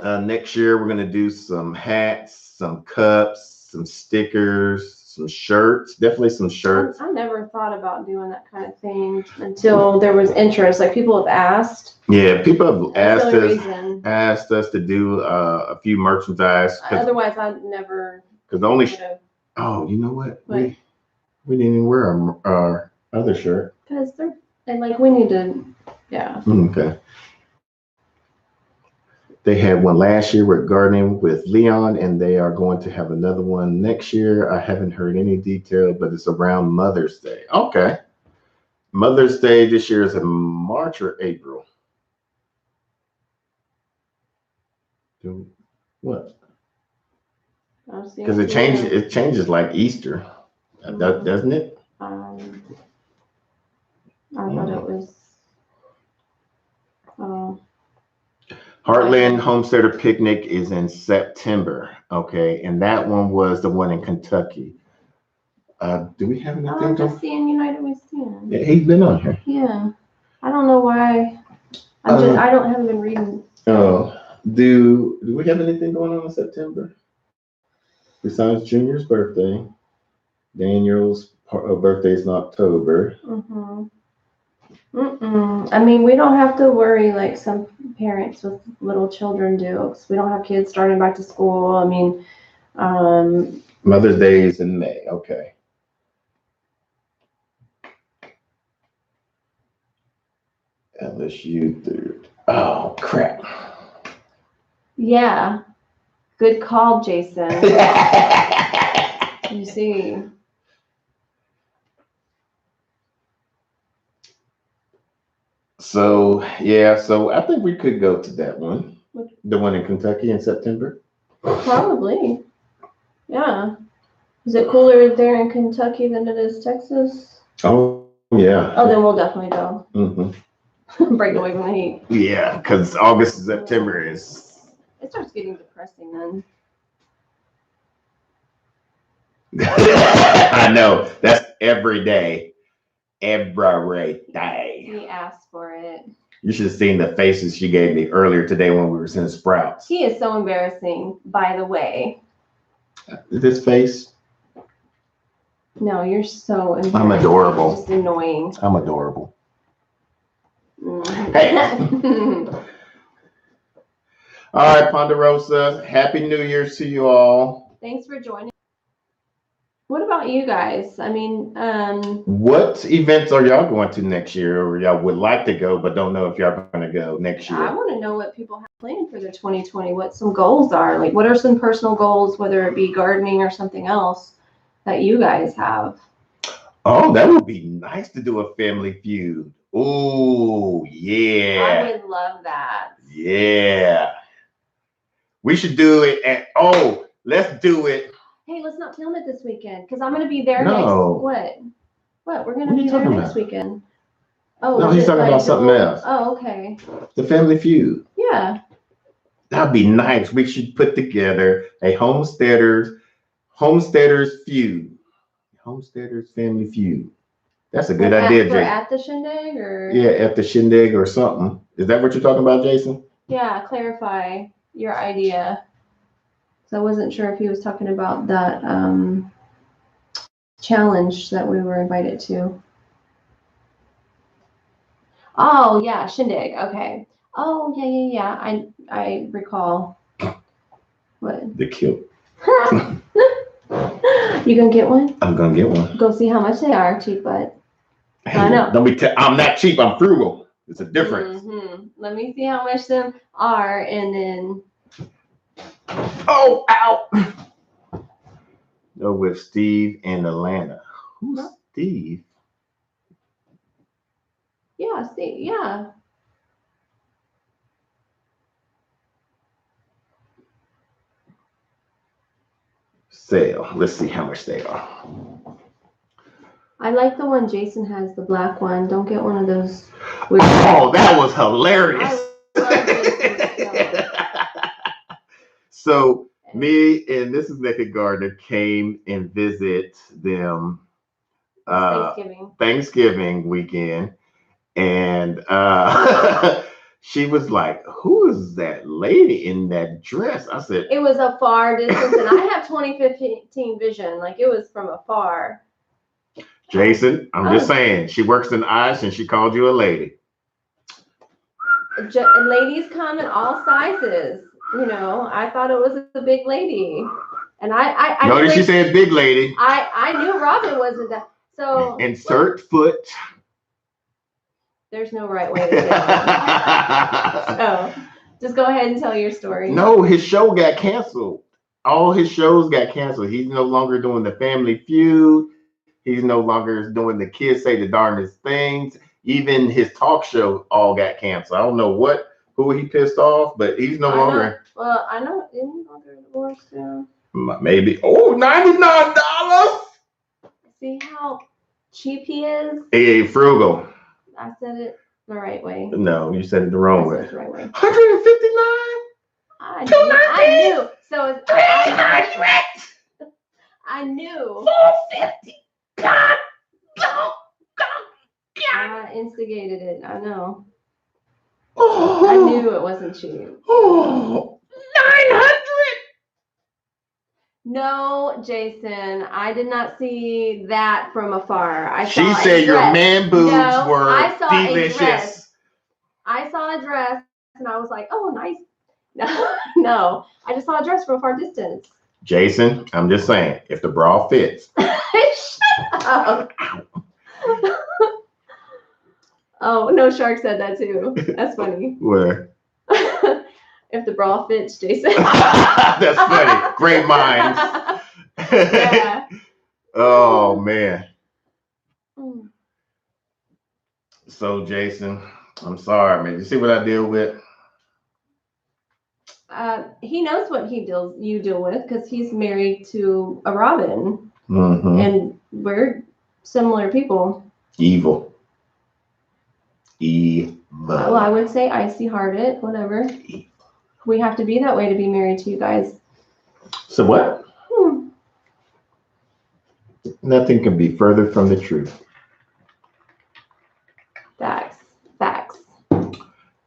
Next year, we're gonna do some hats, some cups, some stickers, some shirts. Definitely some shirts. I never thought about doing that kind of thing until there was interest. Like people have asked. Yeah, people have That's the only reason. asked us to do a few merchandise. Otherwise, I'd never. Because the only would've- oh, you know what? What? We didn't even wear our other shirt. Because they're and like we need to, yeah. Okay. They had one last year with gardening with Leon, and they are going to have another one next year. I haven't heard any detail, but it's around Mother's Day. Okay. Mother's Day this year is in March or April. What? Because it changes like Easter, doesn't it? I thought it was. Heartland Homesteader Picnic is in September. Okay, and that one was the one in Kentucky. Do we have anything? I'm just seeing United We Stand. Yeah, he's been on here. Yeah, I don't know why. I haven't been reading. Oh, do we have anything going on in September? Besides Junior's birthday, Daniel's birthday is in October. I mean, we don't have to worry like some parents with little children do. 'Cause we don't have kids starting back to school. I mean, Mother's Day is in May. Okay. LSU third. Oh crap. Yeah. Good call, Jason. You see. So yeah, so I think we could go to that one. The one in Kentucky in September. Probably. Yeah. Is it cooler there in Kentucky than it is Texas? Oh yeah. Oh, then we'll definitely go. Mm-hmm. Break away from the heat. Yeah, because August and September is. It starts getting depressing then. I know. That's every day. Every day. He asked for it. You should have seen the faces she gave me earlier today when we were in Sprouts. He is so embarrassing, by the way. This face? No, you're so embarrassing. I'm adorable. You're just annoying. I'm adorable. Mm. Hey. All right, Ponderosa. Happy New Year's to you all. Thanks for joining. What about you guys? I mean, what events are y'all going to next year, or y'all would like to go but don't know if y'all going to go next year? I want to know what people have planned for their 2020. What some goals are. Like, what are some personal goals, whether it be gardening or something else, that you guys have? Oh, that would be nice to do a family feud. Oh, yeah. I would love that. Yeah. We should do it let's do it. Hey, let's not film it this weekend because I'm going to be there No. What? We're going to be there next weekend. Oh, no, he's talking about something else. Oh, okay. The family feud. Yeah. That'd be nice. We should put together a homesteaders feud. Homesteaders family feud. That's a good idea, Jason. At the shindig or? Yeah, at the shindig or something. Is that what you're talking about, Jason? Yeah, clarify your idea. So I wasn't sure if he was talking about that challenge that we were invited to. Oh yeah, shindig. Okay. Oh yeah. I recall. What? The kilt. You gonna get one? I'm gonna get one. Go see how much they are, cheap butt. Hey, I know. I'm not cheap. I'm frugal. It's a difference. Mm-hmm. Let me see how much them are, and then. Oh, ow! Go with Steve in Atlanta. Who's Steve? Yeah, Steve. Yeah. Sale. Let's see how much they are. I like the one Jason has, the black one. Don't get one of those. Oh, that was hilarious. So me and Mrs. Nakid Gardner came and visit them Thanksgiving weekend, and she was like, "Who is that lady in that dress?" I said, "It was a far distance, and I have 2015 vision. Like it was from afar." Jason, I'm just saying, she works in ICE, and she called you a lady. Ladies come in all sizes. You know, I thought it was a big lady, and I notice she said big lady. I knew Robin wasn't that. So insert foot. There's no right way to say that. So just go ahead and tell your story. No, his show got canceled. All his shows got canceled. He's no longer doing the Family Feud. He's no longer doing the Kids Say the Darndest Things. Even his talk show all got canceled. I don't know who he pissed off, but he's no longer. Well, I know. Isn't he going through a divorce too? Maybe. Oh, $99. See how cheap he is? Hey, frugal. I said it the right way. No, you said it the wrong way. The right way. 159. I knew. So it's 300. I knew. 450. God. I instigated it. I know. Oh. I knew it wasn't cheap. Oh. 900. No, Jason, I did not see that from afar. She said your man boobs were delicious. I saw a dress and I was like, oh, nice. No, I just saw a dress from a far distance. Jason, I'm just saying, if the bra fits. Shut up. Oh, no, Shark said that too. That's funny. Where? If the bra fits, Jason. That's funny. Great minds. Yeah. Oh, man. So, Jason, I'm sorry, man. You see what I deal with? He knows what you deal with because he's married to a Robin. Mm-hmm. And we're similar people. Evil. Well, I would say icy hearted, whatever. Evil. We have to be that way to be married to you guys. So what? Nothing can be further from the truth. Facts.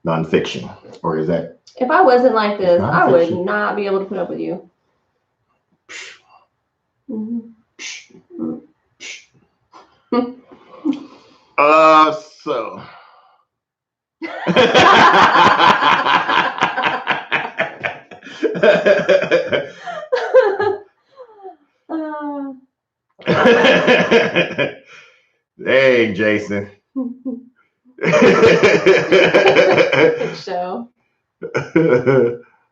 Nonfiction. Or is that? If I wasn't like this, I would not be able to put up with you. Mm-hmm. So. Dang, Jason. Good show.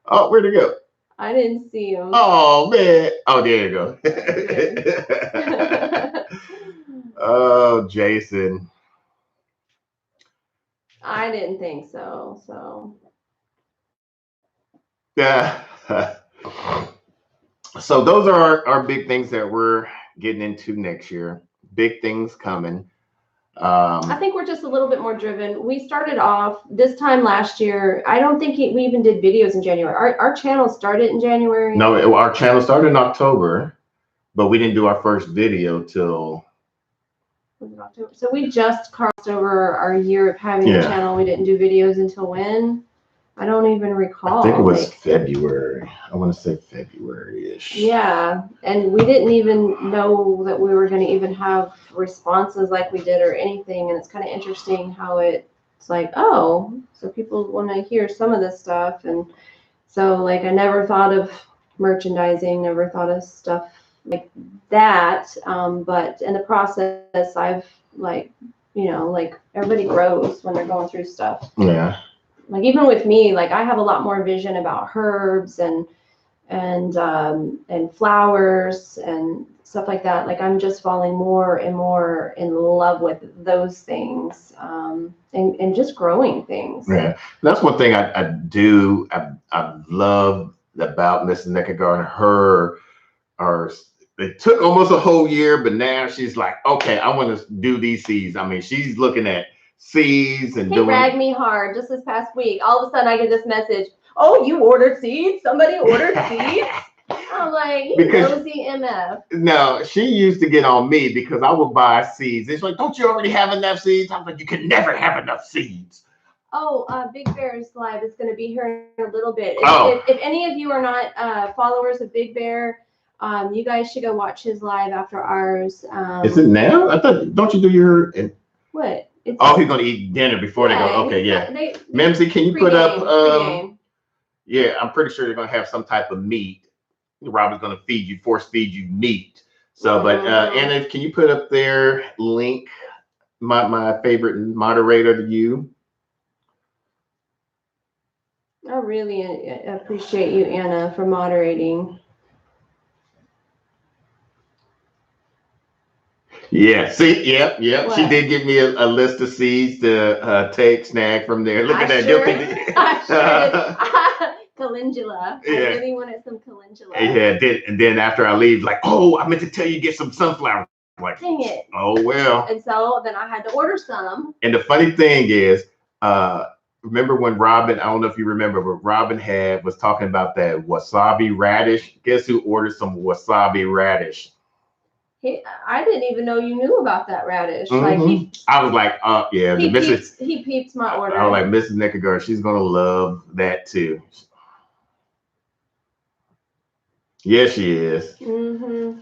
Oh, where'd it go? I didn't see him. Oh, man. Oh, there you go. Oh, Jason. I didn't think so. Yeah. So those are our big things that we're getting into next year. Big things coming. I think we're just a little bit more driven. We started off this time last year. I don't think we even did videos in January. Our channel started in January. No, our channel started in October, but we didn't do our first video till. Was it October? So we just crossed over our year of having a channel. We didn't do videos until when? I don't even recall. I think it was February. I want to say February-ish. Yeah, and we didn't even know that we were going to even have responses like we did or anything. And it's kind of interesting how it's like, oh, so people want to hear some of this stuff. And so, like, I never thought of merchandising, never thought of stuff like that. But in the process, I've everybody grows when they're going through stuff. Yeah. Like even with me, like I have a lot more vision about herbs and flowers and stuff like that. Like I'm just falling more and more in love with those things and just growing things. Yeah, that's one thing I do. I love about Mrs. Nakid Garden. It took almost a whole year, but now she's like, okay, I want to do these seeds. I mean, she's looking at seeds and he ragged me hard just this past week. All of a sudden I get this message, oh, you ordered seeds? Somebody ordered seeds? I'm like, he Because- nosy MF. No, she used to get on me because I would buy seeds. It's like, don't you already have enough seeds? I'm like, you can never have enough seeds. Oh, Big Bear's live is going to be here in a little bit. Oh. If any of you are not followers of Big Bear, you guys should go watch his live after ours. Is it now? I thought, don't you do your... What? It's, Oh, he's going to eat dinner before they go. Okay, yeah. Mimsy, can you put up... Pre-game. Yeah, I'm pretty sure they're going to have some type of meat. Robin's going to force feed you meat. So, but Anna, can you put up their link? My favorite moderator to you. I really appreciate you, Anna, for moderating. Yeah, see, yep. What? She did give me a list of seeds to take, snag from there. Look at that. I sure calendula. Yeah. I really wanted some calendula. Yeah, and then after I leave, like, oh, I meant to tell you get some sunflower. Like, dang it. Oh, well. And so then I had to order some. And the funny thing is, remember when Robin, I don't know if you remember, but Robin was talking about that wasabi radish. Guess who ordered some wasabi radish? I didn't even know you knew about that radish. Mm-hmm. Like I was like, yeah. He peeps my order. I was like, Mrs. Nakid, she's going to love that too. Yes, she is. Mm-hmm.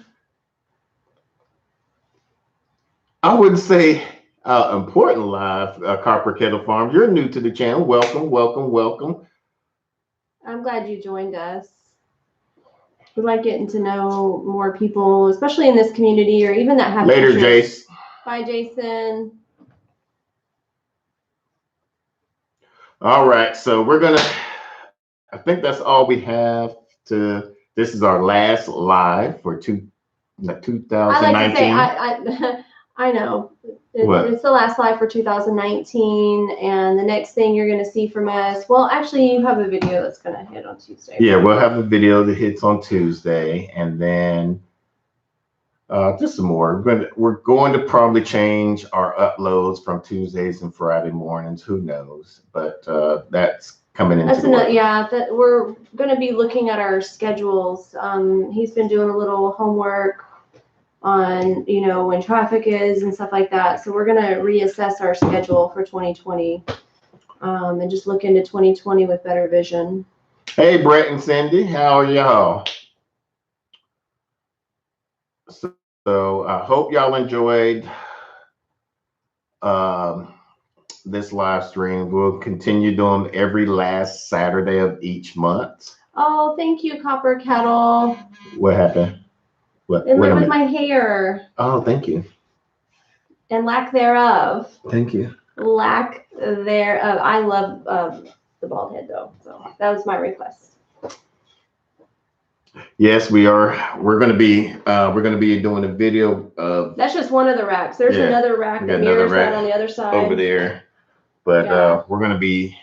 I wouldn't say important live, Copper Kettle Farm. You're new to the channel. Welcome. I'm glad you joined us. We like getting to know more people, especially in this community, or even that have later, interest. Jace. Bye, Jason. All right, so I think that's all we have to. This is our last live for 2019. I like to say, I know. It's the last live for 2019, and the next thing you're going to see from us, well, actually, you have a video that's going to hit on Tuesday. Yeah, we'll have a video that hits on Tuesday, and then just some more. We're going to probably change our uploads from Tuesdays and Friday mornings. Who knows? But that's coming into. That's another, yeah. That we're going to be looking at our schedules. He's been doing a little homework on, when traffic is and stuff like that. So we're going to reassess our schedule for 2020 and just look into 2020 with better vision. Hey, Brett and Cindy, how are y'all? So I hope y'all enjoyed this live stream. We'll continue doing every last Saturday of each month. Oh, thank you, Copper Kettle. What happened? What? It went with my hair. Oh, thank you. And lack thereof. Thank you. Lack thereof. I love the bald head though, so that was my request. Yes, we are. We're gonna be doing a video of. That's just one of the racks. There's another rack that mirrors that on the other side over there, but we're gonna be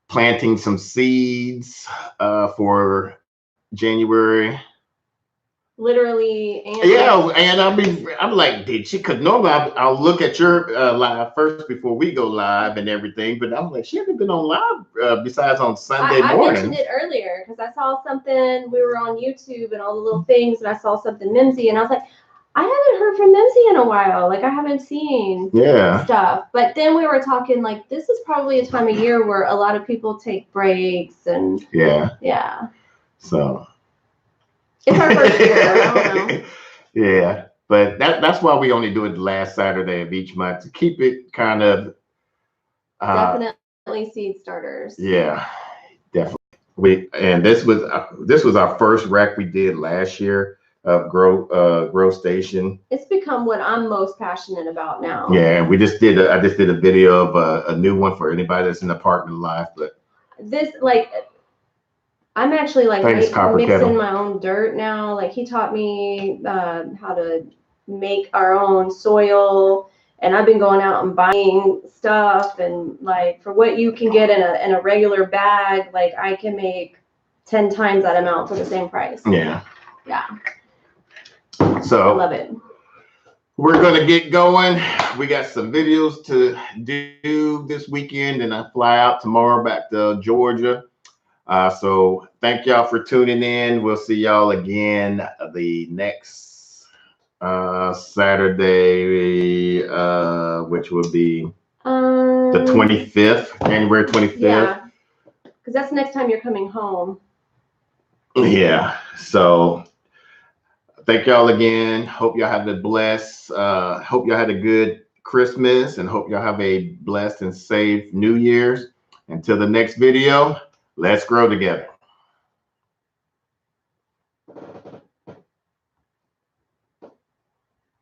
planting some seeds for January. Literally, and and I'm like, did she? Because normally I'll look at your live first before we go live and everything, but I'm like, she hasn't been on live besides on Sunday morning. I mentioned it earlier because I saw something. We were on YouTube and all the little things, and I saw something Mimsy, and I was like, I haven't heard from Mimsy in a while. Like I haven't seen stuff. But then we were talking like this is probably a time of year where a lot of people take breaks and So. It's our first year. I don't know. Yeah, but that's why we only do it the last Saturday of each month to keep it kind of definitely seed starters. Yeah, definitely. This was our first rec we did last year of Grow Station. It's become what I'm most passionate about now. Yeah, and I just did a video of a new one for anybody that's in apartment life, but this I'm actually mixing my own dirt now. Like he taught me how to make our own soil, and I've been going out and buying stuff. And for what you can get in a regular bag, I can make 10 times that amount for the same price. Yeah. So I love it. We're gonna get going. We got some videos to do this weekend, and I fly out tomorrow back to Georgia. So thank y'all for tuning in. We'll see y'all again the next Saturday, which will be the 25th, January 25th. Yeah, because that's the next time you're coming home. Yeah. So thank y'all again. Hope y'all have a blessed, hope y'all had a good Christmas, and hope y'all have a blessed and safe New Year's. Until the next video, let's grow together.